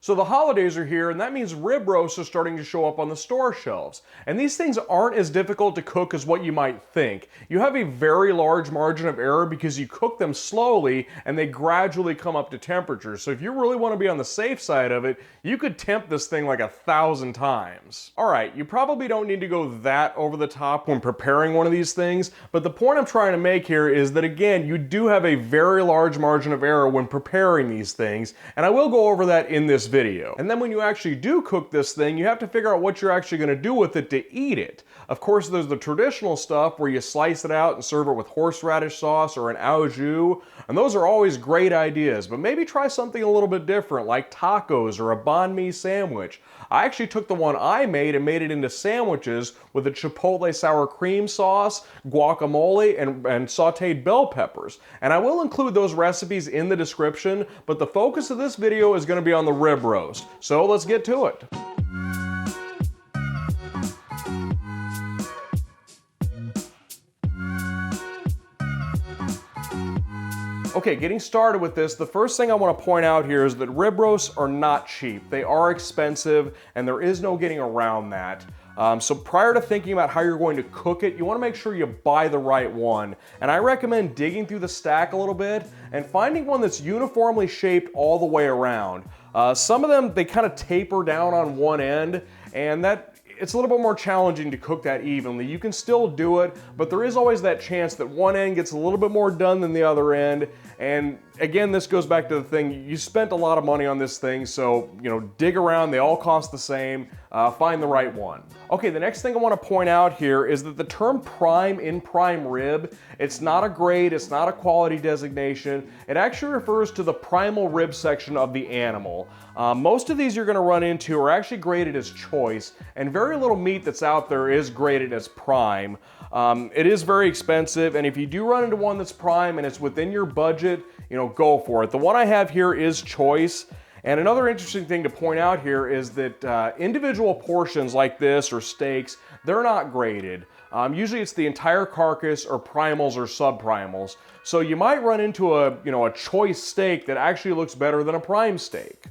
So the holidays are here, and that means rib roasts are starting to show up on the store shelves. And these things aren't as difficult to cook as what you might think. You have a very large margin of error because you cook them slowly and they gradually come up to temperature. So if you really want to be on the safe side of it, you could tempt this thing like 1,000 times. Alright, you probably don't need to go that over the top when preparing one of these things, but the point I'm trying to make here is that again, you do have a very large margin of error when preparing these things, and I will go over that in this video. And then when you actually do cook this thing, you have to figure out what you're actually going to do with it to eat it. Of course, there's the traditional stuff where you slice it out and serve it with horseradish sauce or an au jus, and those are always great ideas, but maybe try something a little bit different like tacos or a banh mi sandwich. I actually took the one I made and made it into sandwiches with a chipotle sour cream sauce, guacamole, and sauteed bell peppers. And I will include those recipes in the description, but the focus of this video is going to be on the rib roast. So let's get to it. Okay, getting started with this, the first thing I want to point out here is that rib roasts are not cheap. They are expensive, and there is no getting around that. So prior to thinking about how you're going to cook it, you want to make sure you buy the right one. And I recommend digging through the stack a little bit and finding one that's uniformly shaped all the way around. Some of them, they kind of taper down on one end, and it's a little bit more challenging to cook that evenly. You can still do it, but there is always that chance that one end gets a little bit more done than the other end. And again, this goes back to the thing, you spent a lot of money on this thing, so dig around, they all cost the same, find the right one. Okay, the next thing I want to point out here is that the term prime in prime rib, it's not a grade, it's not a quality designation, it actually refers to the primal rib section of the animal. Most of these you're going to run into are actually graded as choice, and very little meat that's out there is graded as prime. It is very expensive, and if you do run into one that's prime and it's within your budget, go for it. The one I have here is choice. And another interesting thing to point out here is that individual portions like this or steaks, they're not graded. Usually it's the entire carcass or primals or subprimals. So you might run into a choice steak that actually looks better than a prime steak.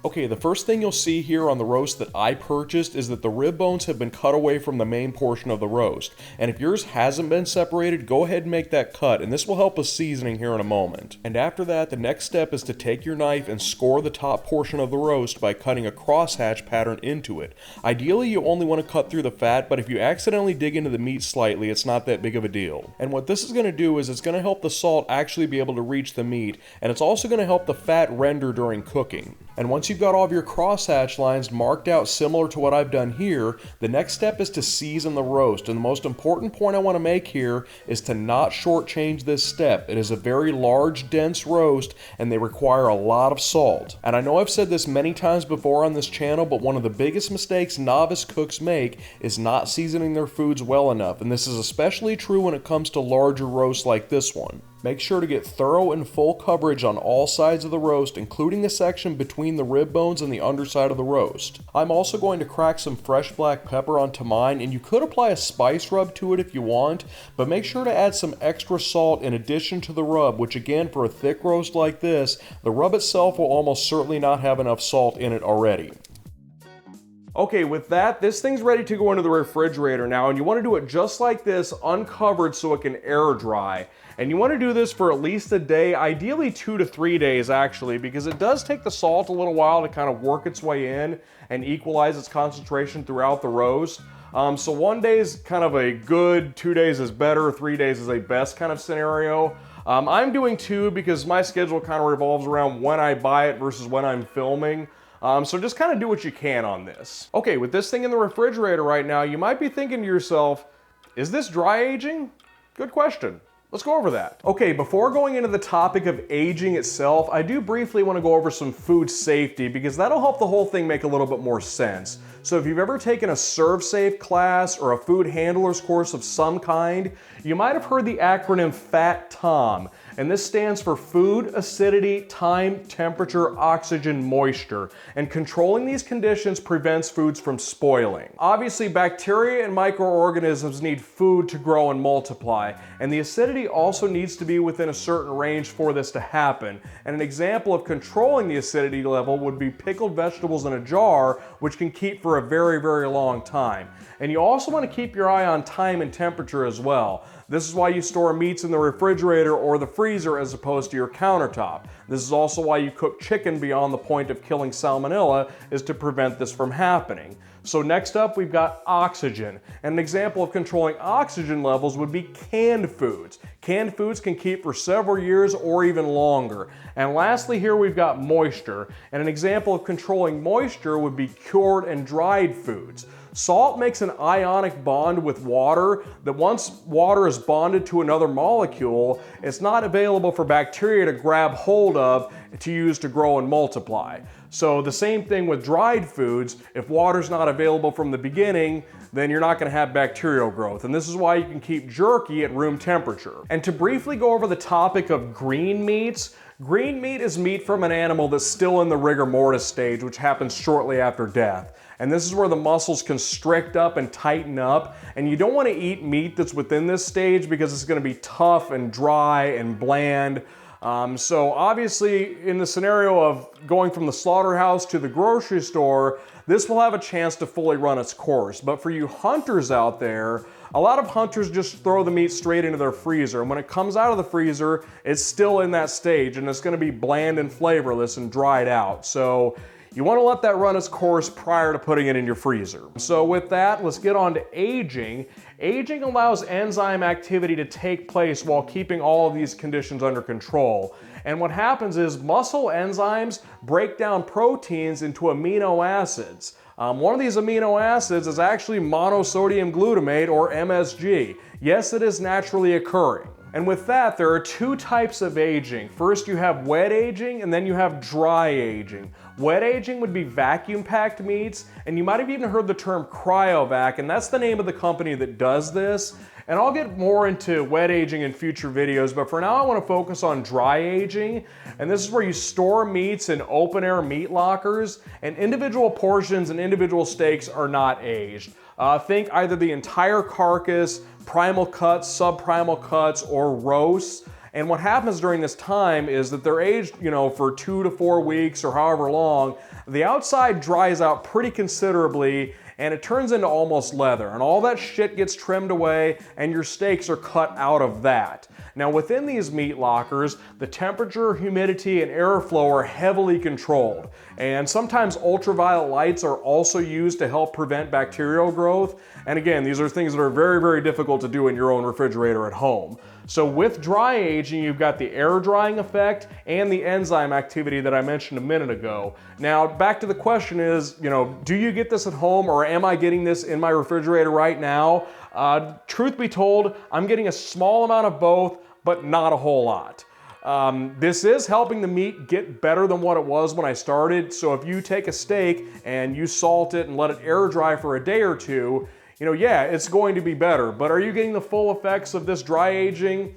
Okay, the first thing you'll see here on the roast that I purchased is that the rib bones have been cut away from the main portion of the roast. And if yours hasn't been separated, go ahead and make that cut, and this will help with seasoning here in a moment. And after that, the next step is to take your knife and score the top portion of the roast by cutting a crosshatch pattern into it. Ideally, you only want to cut through the fat, but if you accidentally dig into the meat slightly, it's not that big of a deal. And what this is going to do is it's going to help the salt actually be able to reach the meat, and it's also going to help the fat render during cooking. And once you've got all of your crosshatch lines marked out similar to what I've done here, the next step is to season the roast. And the most important point I want to make here is to not shortchange this step. It is a very large, dense roast, and they require a lot of salt. And I know I've said this many times before on this channel, but one of the biggest mistakes novice cooks make is not seasoning their foods well enough. And this is especially true when it comes to larger roasts like this one. Make sure to get thorough and full coverage on all sides of the roast, including the section between the rib bones and the underside of the roast. I'm also going to crack some fresh black pepper onto mine, and you could apply a spice rub to it if you want, but make sure to add some extra salt in addition to the rub, which again, for a thick roast like this, the rub itself will almost certainly not have enough salt in it already. Okay, with that, this thing's ready to go into the refrigerator now, and you want to do it just like this, uncovered so it can air dry. And you want to do this for at least a day, ideally 2 to 3 days actually, because it does take the salt a little while to kind of work its way in and equalize its concentration throughout the roast. So 1 day is kind of a good, 2 days is better, 3 days is a best kind of scenario. I'm doing 2 because my schedule kind of revolves around when I buy it versus when I'm filming. So just kind of do what you can on this. Okay, with this thing in the refrigerator right now, you might be thinking to yourself, is this dry aging? Good question. Let's go over that. Okay, before going into the topic of aging itself, I do briefly want to go over some food safety because that'll help the whole thing make a little bit more sense. So if you've ever taken a ServSafe class or a food handler's course of some kind, you might have heard the acronym FAT-TOM. and this stands for food, acidity, time, temperature, oxygen, moisture. And controlling these conditions prevents foods from spoiling. Obviously, bacteria and microorganisms need food to grow and multiply, and the acidity also needs to be within a certain range for this to happen. And an example of controlling the acidity level would be pickled vegetables in a jar, which can keep for a very, very long time. And you also want to keep your eye on time and temperature as well. This is why you store meats in the refrigerator or the freezer as opposed to your countertop. This is also why you cook chicken beyond the point of killing salmonella, is to prevent this from happening. So next up, we've got oxygen. And an example of controlling oxygen levels would be canned foods. Canned foods can keep for several years or even longer. And lastly here we've got moisture. And an example of controlling moisture would be cured and dried foods. Salt makes an ionic bond with water that once water is bonded to another molecule, it's not available for bacteria to grab hold of to use to grow and multiply. So the same thing with dried foods. If water's not available from the beginning, then you're not going to have bacterial growth. And this is why you can keep jerky at room temperature. And to briefly go over the topic of green meats, green meat is meat from an animal that's still in the rigor mortis stage, which happens shortly after death. And this is where the muscles constrict up and tighten up. And you don't want to eat meat that's within this stage because it's going to be tough and dry and bland. So obviously in the scenario of going from the slaughterhouse to the grocery store, this will have a chance to fully run its course. But for you hunters out there, a lot of hunters just throw the meat straight into their freezer. And when it comes out of the freezer, it's still in that stage and it's going to be bland and flavorless and dried out. So you want to let that run its course prior to putting it in your freezer. So with that, let's get on to aging. Aging allows enzyme activity to take place while keeping all of these conditions under control. And what happens is muscle enzymes break down proteins into amino acids. One of these amino acids is actually monosodium glutamate, or MSG. Yes, it is naturally occurring. And with that, there are two types of aging. First, you have wet aging, and then you have dry aging. Wet aging would be vacuum-packed meats, and you might have even heard the term cryovac, and that's the name of the company that does this. And I'll get more into wet aging in future videos, but for now I want to focus on dry aging. And this is where you store meats in open-air meat lockers, and individual portions and individual steaks are not aged. Think either the entire carcass, primal cuts, subprimal cuts, or roasts. And what happens during this time is that they're aged, for 2 to 4 weeks or however long. The outside dries out pretty considerably and it turns into almost leather, and all that shit gets trimmed away and your steaks are cut out of that. Now within these meat lockers, the temperature, humidity, and airflow are heavily controlled. And sometimes ultraviolet lights are also used to help prevent bacterial growth. And again, these are things that are very, very difficult to do in your own refrigerator at home. So with dry aging, you've got the air drying effect and the enzyme activity that I mentioned a minute ago. Now, back to the question is, do you get this at home, or am I getting this in my refrigerator right now? Truth be told, I'm getting a small amount of both, but not a whole lot. This is helping the meat get better than what it was when I started. So if you take a steak and you salt it and let it air dry for a day or two, yeah, it's going to be better. But are you getting the full effects of this dry aging?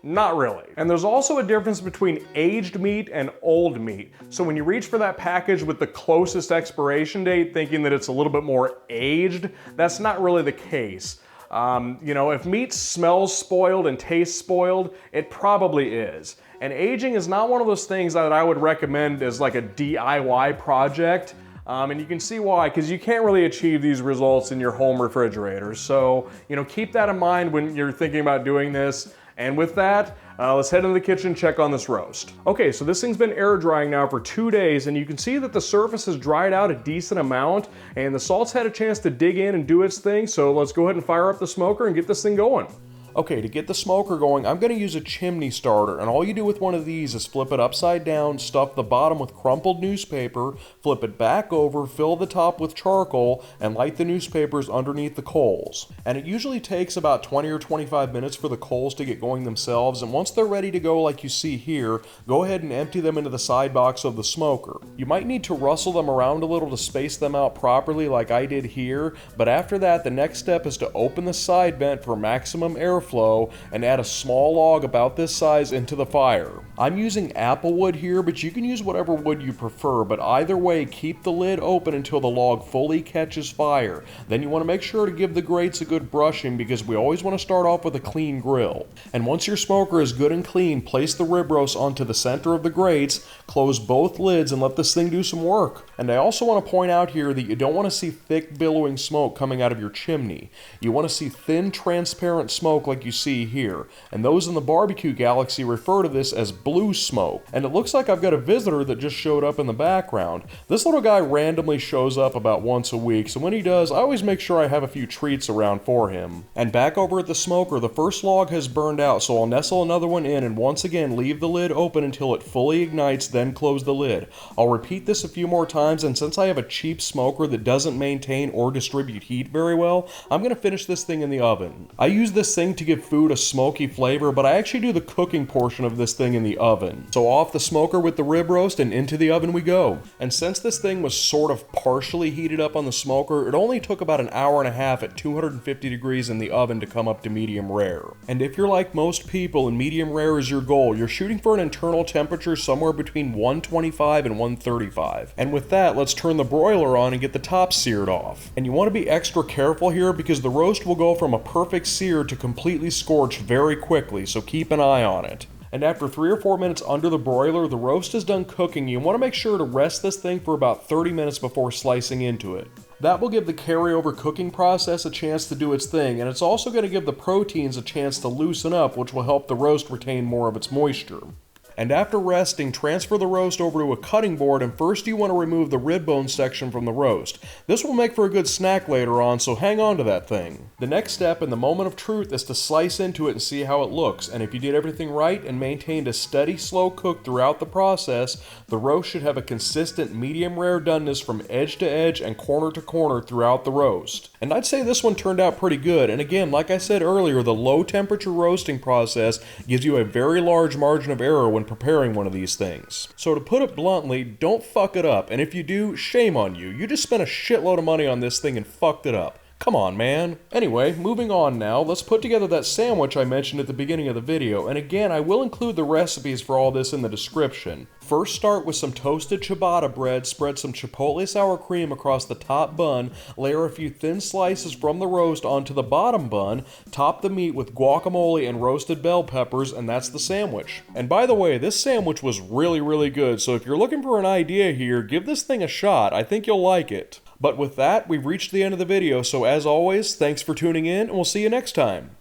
Not really. And there's also a difference between aged meat and old meat. So when you reach for that package with the closest expiration date, thinking that it's a little bit more aged, that's not really the case. If meat smells spoiled and tastes spoiled, it probably is. And aging is not one of those things that I would recommend as like a DIY project. And you can see why, because you can't really achieve these results in your home refrigerator. So, keep that in mind when you're thinking about doing this. And with that, let's head into the kitchen and check on this roast. Okay, so this thing's been air drying now for 2 days, and you can see that the surface has dried out a decent amount, and the salt's had a chance to dig in and do its thing. So let's go ahead and fire up the smoker and get this thing going. Okay, to get the smoker going, I'm going to use a chimney starter, and all you do with one of these is flip it upside down, stuff the bottom with crumpled newspaper, flip it back over, fill the top with charcoal, and light the newspapers underneath the coals. And it usually takes about 20 or 25 minutes for the coals to get going themselves, and once they're ready to go like you see here, go ahead and empty them into the side box of the smoker. You might need to rustle them around a little to space them out properly like I did here, but after that, the next step is to open the side vent for maximum airflow airflow and add a small log about this size into the fire. I'm using apple wood here, but you can use whatever wood you prefer, but either way, keep the lid open until the log fully catches fire. Then you want to make sure to give the grates a good brushing because we always want to start off with a clean grill. And once your smoker is good and clean, place the rib roast onto the center of the grates, close both lids, and let this thing do some work. And I also want to point out here that you don't want to see thick billowing smoke coming out of your chimney. You want to see thin transparent smoke like you see here, and those in the barbecue galaxy refer to this as blue smoke. And it looks like I've got a visitor that just showed up in the background. This little guy randomly shows up about once a week, so when he does, I always make sure I have a few treats around for him. And back over at the smoker, the first log has burned out, so I'll nestle another one in and once again leave the lid open until it fully ignites, then close the lid. I'll repeat this a few more times, and since I have a cheap smoker that doesn't maintain or distribute heat very well, I'm going to finish this thing in the oven. I use this thing to give food a smoky flavor, but I actually do the cooking portion of this thing in the oven. So off the smoker with the rib roast and into the oven we go. And since this thing was sort of partially heated up on the smoker, it only took about an hour and a half at 250 degrees in the oven to come up to medium rare. And if you're like most people and medium rare is your goal, you're shooting for an internal temperature somewhere between 125 and 135. And with that, let's turn the broiler on and get the top seared off. And you want to be extra careful here because the roast will go from a perfect sear to completely scorched very quickly, so keep an eye on it. And after 3 or 4 minutes under the broiler, the roast is done cooking. You want to make sure to rest this thing for about 30 minutes before slicing into it. That will give the carryover cooking process a chance to do its thing, and it's also going to give the proteins a chance to loosen up, which will help the roast retain more of its moisture. And after resting, transfer the roast over to a cutting board, and first you want to remove the rib bone section from the roast. This will make for a good snack later on, so hang on to that thing. The next step in the moment of truth is to slice into it and see how it looks, and if you did everything right and maintained a steady slow cook throughout the process, the roast should have a consistent medium rare doneness from edge to edge and corner to corner throughout the roast. And I'd say this one turned out pretty good, and again, like I said earlier, the low temperature roasting process gives you a very large margin of error when preparing one of these things. So to put it bluntly, don't fuck it up, and if you do, shame on you. You just spent a shitload of money on this thing and fucked it up. Come on, man. Anyway, moving on now, let's put together that sandwich I mentioned at the beginning of the video, and again, I will include the recipes for all this in the description. First, start with some toasted ciabatta bread, spread some chipotle sour cream across the top bun, layer a few thin slices from the roast onto the bottom bun, top the meat with guacamole and roasted bell peppers, and that's the sandwich. And by the way, this sandwich was really good, so if you're looking for an idea here, give this thing a shot. I think you'll like it. But with that, we've reached the end of the video, so as always, thanks for tuning in, and we'll see you next time.